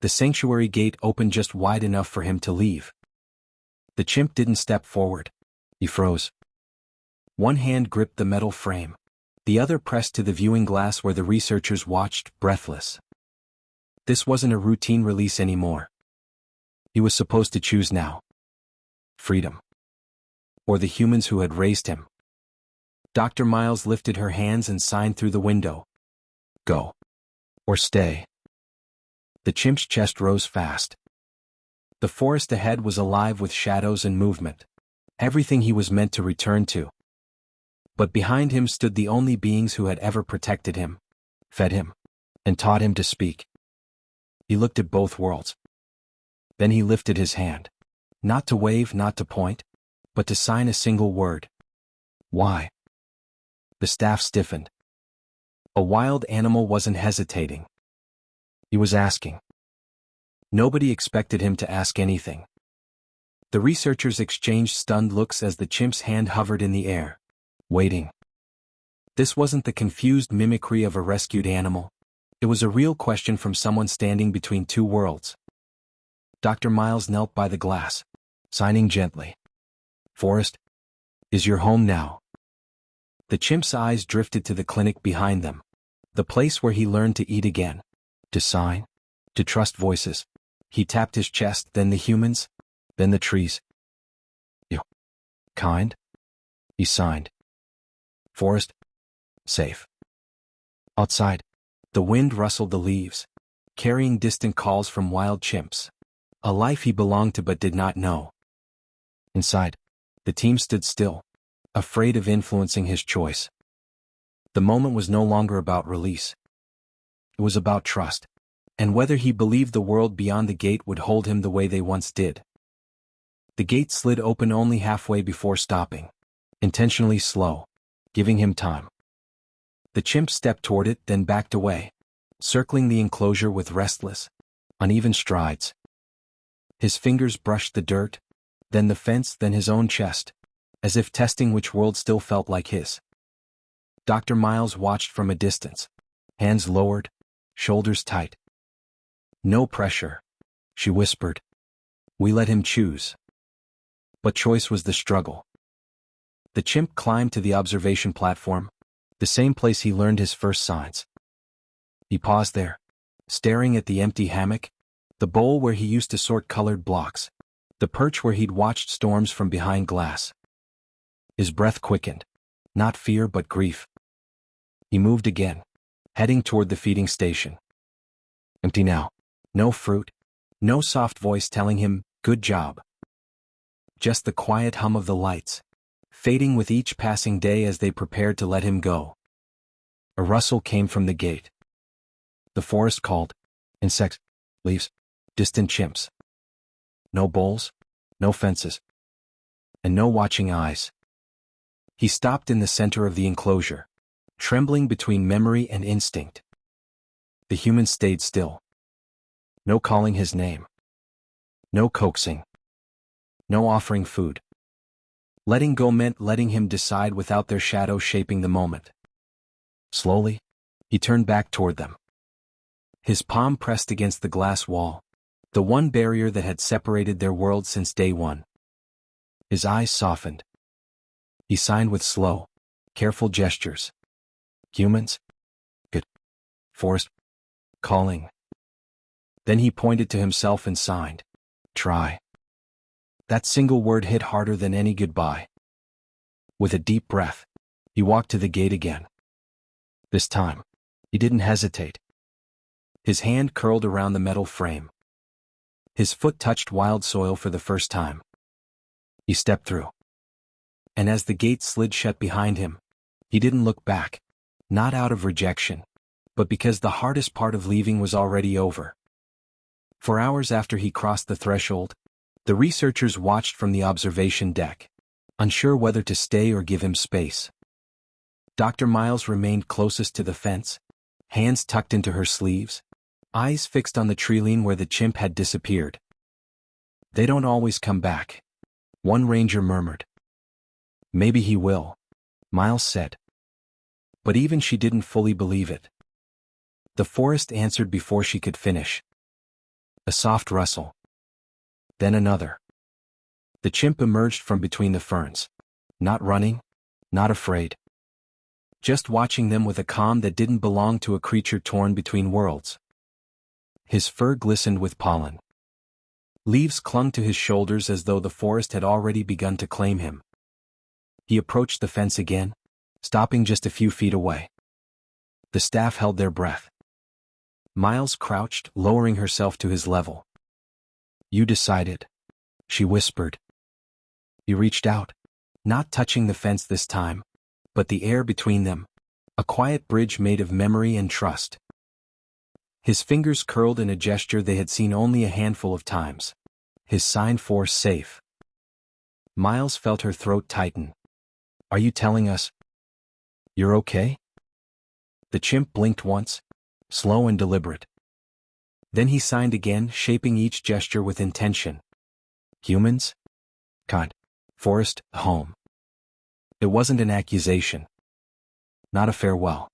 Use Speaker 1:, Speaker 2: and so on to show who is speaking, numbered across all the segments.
Speaker 1: The sanctuary gate opened just wide enough for him to leave. The chimp didn't step forward. He froze. One hand gripped the metal frame. The other pressed to the viewing glass where the researchers watched, breathless. This wasn't a routine release anymore. He was supposed to choose now. Freedom. Or the humans who had raised him. Dr. Miles lifted her hands and signed through the window. Go. Or stay. The chimp's chest rose fast. The forest ahead was alive with shadows and movement. Everything he was meant to return to. But behind him stood the only beings who had ever protected him, fed him, and taught him to speak. He looked at both worlds. Then he lifted his hand. Not to wave, not to point, but to sign a single word. Why? The staff stiffened. A wild animal wasn't hesitating. He was asking. Nobody expected him to ask anything. The researchers exchanged stunned looks as the chimp's hand hovered in the air, waiting. This wasn't the confused mimicry of a rescued animal. It was a real question from someone standing between two worlds. Dr. Miles knelt by the glass, signing gently. Forest is your home now. The chimp's eyes drifted to the clinic behind them, the place where he learned to eat again, to sign, to trust voices. He tapped his chest, then the humans, then the trees. You kind? He signed. Forest, safe. Outside, the wind rustled the leaves, carrying distant calls from wild chimps, a life he belonged to but did not know. Inside, the team stood still, afraid of influencing his choice. The moment was no longer about release. It was about trust, and whether he believed the world beyond the gate would hold him the way they once did. The gate slid open only halfway before stopping, intentionally slow, giving him time. The chimp stepped toward it, then backed away, circling the enclosure with restless, uneven strides. His fingers brushed the dirt, then the fence, then his own chest, as if testing which world still felt like his. Dr. Miles watched from a distance, hands lowered, shoulders tight. No pressure, she whispered. We let him choose. But choice was the struggle. The chimp climbed to the observation platform, the same place he learned his first signs. He paused there, staring at the empty hammock, the bowl where he used to sort colored blocks, the perch where he'd watched storms from behind glass. His breath quickened, not fear but grief. He moved again, heading toward the feeding station. Empty now. No fruit, no soft voice telling him, good job. Just the quiet hum of the lights, fading with each passing day as they prepared to let him go. A rustle came from the gate. The forest called. Insects, leaves, distant chimps. No bowls, no fences, and no watching eyes. He stopped in the center of the enclosure, trembling between memory and instinct. The humans stayed still. No calling his name. No coaxing. No offering food. Letting go meant letting him decide without their shadow shaping the moment. Slowly, he turned back toward them. His palm pressed against the glass wall, the one barrier that had separated their world since day one. His eyes softened. He signed with slow, careful gestures. Humans? Good. Forest? Calling. Then he pointed to himself and signed. Try. That single word hit harder than any goodbye. With a deep breath, he walked to the gate again. This time, he didn't hesitate. His hand curled around the metal frame. His foot touched wild soil for the first time. He stepped through. And as the gate slid shut behind him, he didn't look back, not out of rejection, but because the hardest part of leaving was already over. For hours after he crossed the threshold, the researchers watched from the observation deck, unsure whether to stay or give him space. Dr. Miles remained closest to the fence, hands tucked into her sleeves, eyes fixed on the tree-line where the chimp had disappeared. They don't always come back, one ranger murmured. Maybe he will, Miles said. But even she didn't fully believe it. The forest answered before she could finish. A soft rustle. Then another. The chimp emerged from between the ferns. Not running, not afraid. Just watching them with a calm that didn't belong to a creature torn between worlds. His fur glistened with pollen. Leaves clung to his shoulders as though the forest had already begun to claim him. He approached the fence again, stopping just a few feet away. The staff held their breath. Miles crouched, lowering herself to his level. "You decided," she whispered. He reached out, not touching the fence this time, but the air between them, a quiet bridge made of memory and trust. His fingers curled in a gesture they had seen only a handful of times. His sign for safe. Miles felt her throat tighten. "Are you telling us you're okay?" The chimp blinked once, slow and deliberate. Then he signed again, shaping each gesture with intention. "Humans? Kind. Forest, home." It wasn't an accusation. Not a farewell.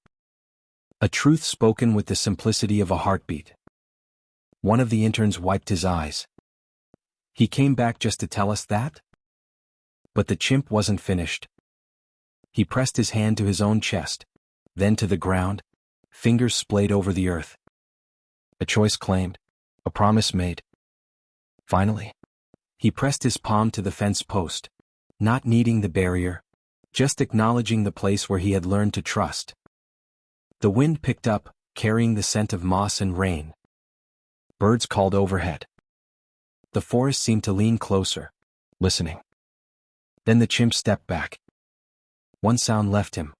Speaker 1: A truth spoken with the simplicity of a heartbeat. One of the interns wiped his eyes. "He came back just to tell us that?" But the chimp wasn't finished. He pressed his hand to his own chest, then to the ground, fingers splayed over the earth. A choice claimed, a promise made. Finally, he pressed his palm to the fence post, not needing the barrier, just acknowledging the place where he had learned to trust. The wind picked up, carrying the scent of moss and rain. Birds called overhead. The forest seemed to lean closer, listening. Then the chimp stepped back. One sound left him.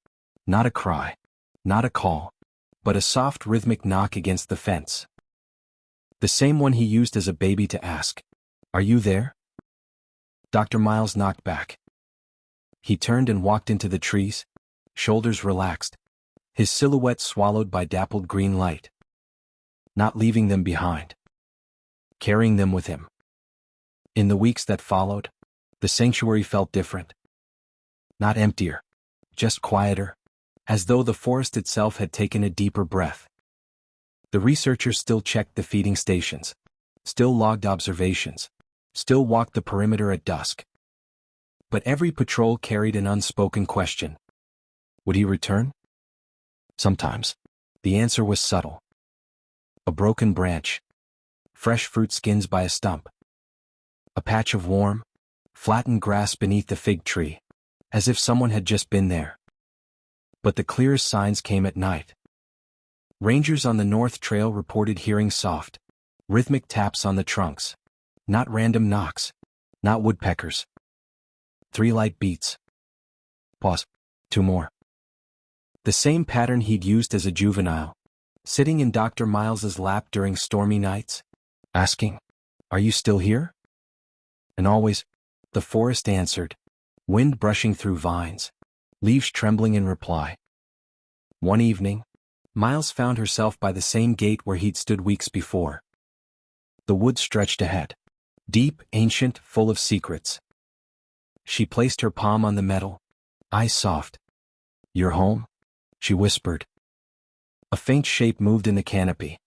Speaker 1: Not a cry, not a call, but a soft rhythmic knock against the fence. The same one he used as a baby to ask, "Are you there?" Dr. Miles knocked back. He turned and walked into the trees, shoulders relaxed, his silhouette swallowed by dappled green light. Not leaving them behind. Carrying them with him. In the weeks that followed, the sanctuary felt different. Not emptier, just quieter, as though the forest itself had taken a deeper breath. The researchers still checked the feeding stations, still logged observations, still walked the perimeter at dusk. But every patrol carried an unspoken question. Would he return? Sometimes. The answer was subtle. A broken branch. Fresh fruit skins by a stump. A patch of warm, flattened grass beneath the fig tree, as if someone had just been there. But the clearest signs came at night. Rangers on the North Trail reported hearing soft, rhythmic taps on the trunks. Not random knocks. Not woodpeckers. 3 light beats. Pause. 2 more. The same pattern he'd used as a juvenile, sitting in Dr. Miles's lap during stormy nights, asking, "Are you still here?" And always, the forest answered, wind brushing through vines, leaves trembling in reply. One evening, Miles found herself by the same gate where he'd stood weeks before. The woods stretched ahead, deep, ancient, full of secrets. She placed her palm on the metal, eyes soft. "You're home?" she whispered. A faint shape moved in the canopy.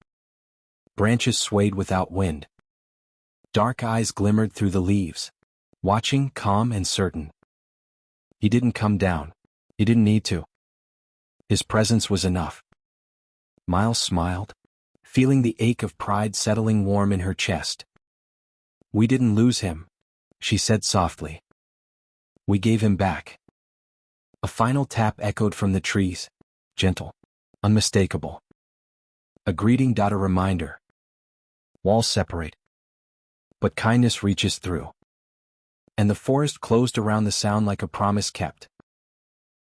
Speaker 1: Branches swayed without wind. Dark eyes glimmered through the leaves, watching, calm and certain. He didn't come down. He didn't need to. His presence was enough. Miles smiled, feeling the ache of pride settling warm in her chest. "We didn't lose him," she said softly. "We gave him back." A final tap echoed from the trees, gentle, unmistakable. A greeting, a reminder. Walls separate, but kindness reaches through. And the forest closed around the sound like a promise kept.